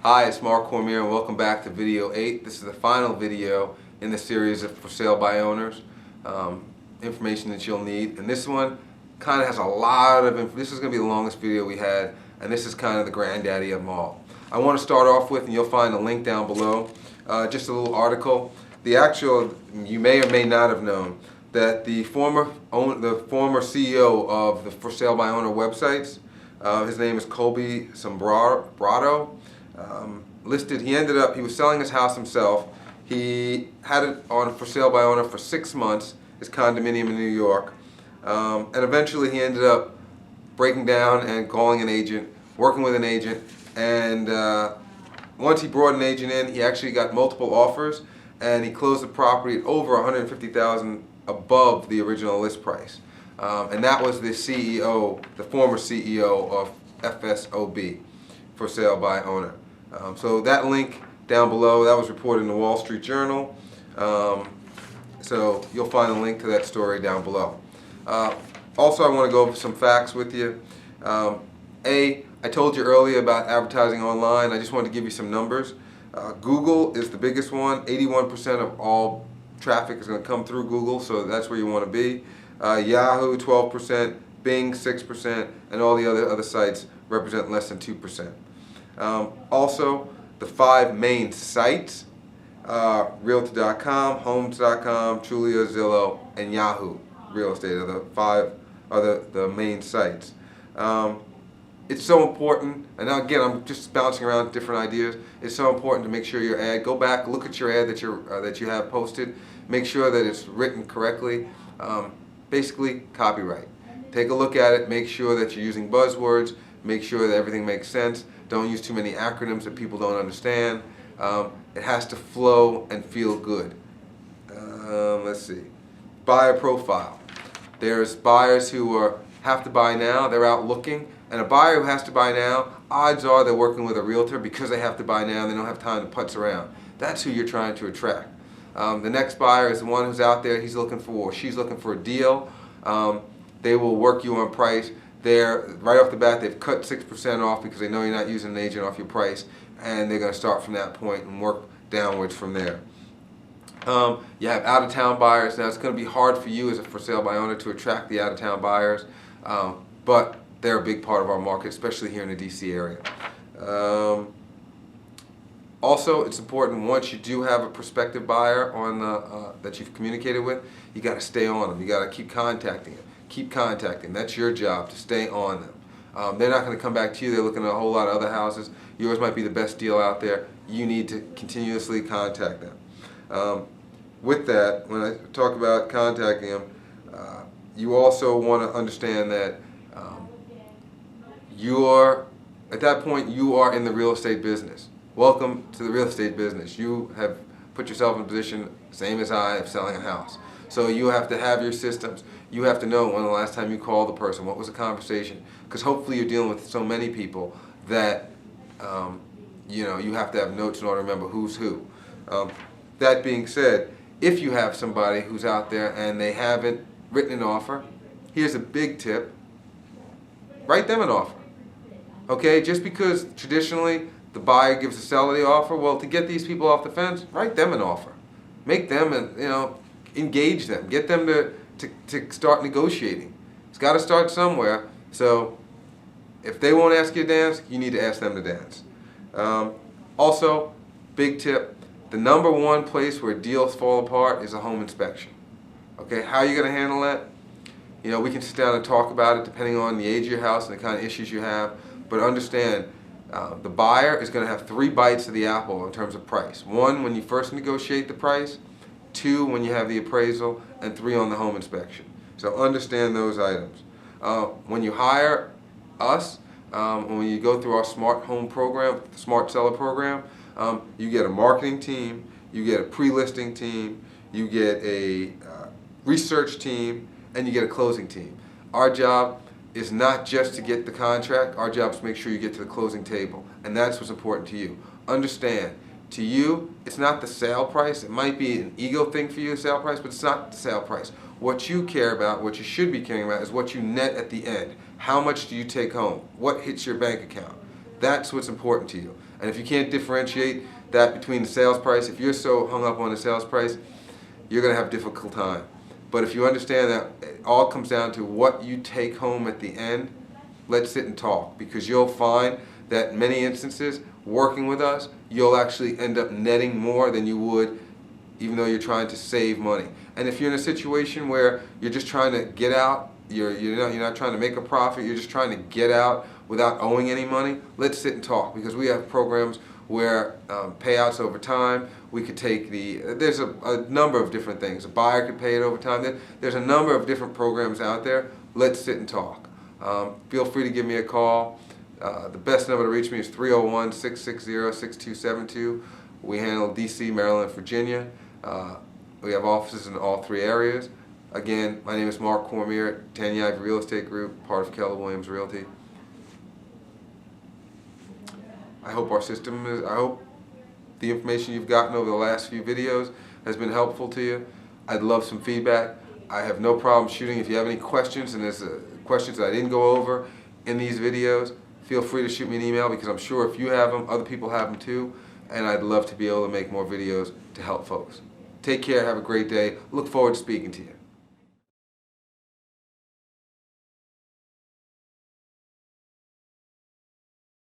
Hi, it's Marc Cormier and welcome back to video 8. This is the final video in the series of for sale by owners, information that you'll need. And this one kind of has a lot of, this is going to be the longest video we had, and this is kind of the granddaddy of them all. I want to start off with, and you'll find a link down below, just a little article. The actual, you may or may not have known, that the former CEO of the for sale by owner websites, his name is Colby Sombrado, he ended up, he was selling his house himself. He had it on for sale by owner for 6 months, his condominium in New York. And eventually he ended up breaking down and calling an agent, working with an agent. And once he brought an agent in, he actually got multiple offers and he closed the property at over $150,000 above the original list price. And that was the CEO, the former CEO of FSBO, for sale by owner. So that link down below, that was reported in the Wall Street Journal. So you'll find a link to that story down below. Also, I want to go over some facts with you. I told you earlier about advertising online. I just wanted to give you some numbers. Google is the biggest one. 81% of all traffic is going to come through Google, so that's where you want to be. Yahoo, 12%, Bing, 6%, and all the other sites represent less than 2%. Also, the 5 main sites, Realtor.com, Homes.com, Trulia, Zillow, and Yahoo Real Estate are the main sites. It's so important, and now again, I'm just bouncing around different ideas. It's so important to make sure your ad, go back, look at your ad that you have posted, make sure that it's written correctly. Basically, copyright. Take a look at it, make sure that you're using buzzwords, make sure that everything makes sense. Don't use too many acronyms that people don't understand. It has to flow and feel good. Let's see. Buyer profile. There's buyers who have to buy now, they're out looking, and a buyer who has to buy now, odds are they're working with a realtor because they have to buy now and they don't have time to putz around. That's who you're trying to attract. The next buyer is the one who's out there, she's looking for a deal. They will work you on price. Right off the bat, they've cut 6% off because they know you're not using an agent off your price, and they're going to start from that point and work downwards from there. You have out-of-town buyers. Now, it's going to be hard for you as a for sale by owner to attract the out-of-town buyers, but they're a big part of our market, especially here in the DC area. Also, it's important once you do have a prospective buyer that you've communicated with, you got to stay on them. You got to keep contacting them. Keep contacting. That's your job, to stay on them. They're not going to come back to you. They're looking at a whole lot of other houses. Yours might be the best deal out there. You need to continuously contact them. With that, when I talk about contacting them, you also want to understand that at that point, you are in the real estate business. Welcome to the real estate business. You have put yourself in a position, same as I, of selling a house. So you have to have your systems. You have to know when the last time you called the person, what was the conversation, because hopefully you're dealing with so many people that you have to have notes in order to remember who's who. That being said, if you have somebody who's out there and they haven't written an offer, here's a big tip: write them an offer. Okay, just because traditionally the buyer gives the seller the offer, well, to get these people off the fence, write them an offer. Make them, engage them. Get them to start negotiating. It's got to start somewhere. So if they won't ask you to dance, you need to ask them to dance. Also, big tip, the number one place where deals fall apart is a home inspection. Okay, how are you going to handle that? We can sit down and talk about it depending on the age of your house and the kind of issues you have. But understand, the buyer is going to have 3 bites of the apple in terms of price. 1, when you first negotiate the price. 2, when you have the appraisal. And 3, on the home inspection. So understand those items. When you hire us, when you go through our Smart Home program, the Smart Seller program, you get a marketing team, you get a pre-listing team, you get a research team, and you get a closing team. Our job is not just to get the contract. Our job is to make sure you get to the closing table, and that's what's important to you. Understand, to you, it's not the sale price. It might be an ego thing for you, the sale price, but it's not the sale price. What you care about, what you should be caring about, is what you net at the end. How much do you take home? What hits your bank account? That's what's important to you. And if you can't differentiate that between the sales price, if you're so hung up on the sales price, you're going to have a difficult time. But if you understand that it all comes down to what you take home at the end, let's sit and talk, because you'll find that in many instances, working with us, you'll actually end up netting more than you would even though you're trying to save money. And if you're in a situation where you're just trying to get out, you're not trying to make a profit, you're just trying to get out without owing any money, let's sit and talk, because we have programs where payouts over time, we could take there's a number of different things. A buyer could pay it over time. There's a number of different programs out there. Let's sit and talk. Feel free to give me a call. The best number to reach me is 301-660-6272. We handle DC, Maryland, Virginia. We have offices in all 3 areas. Again, my name is Marc Cormier, Tanya Real Estate Group, part of Keller Williams Realty. I hope I hope the information you've gotten over the last few videos has been helpful to you. I'd love some feedback. I have no problem shooting. If you have any questions, and there's questions that I didn't go over in these videos, feel free to shoot me an email, because I'm sure if you have them, other people have them too, and I'd love to be able to make more videos to help folks. Take care, have a great day. Look forward to speaking to you.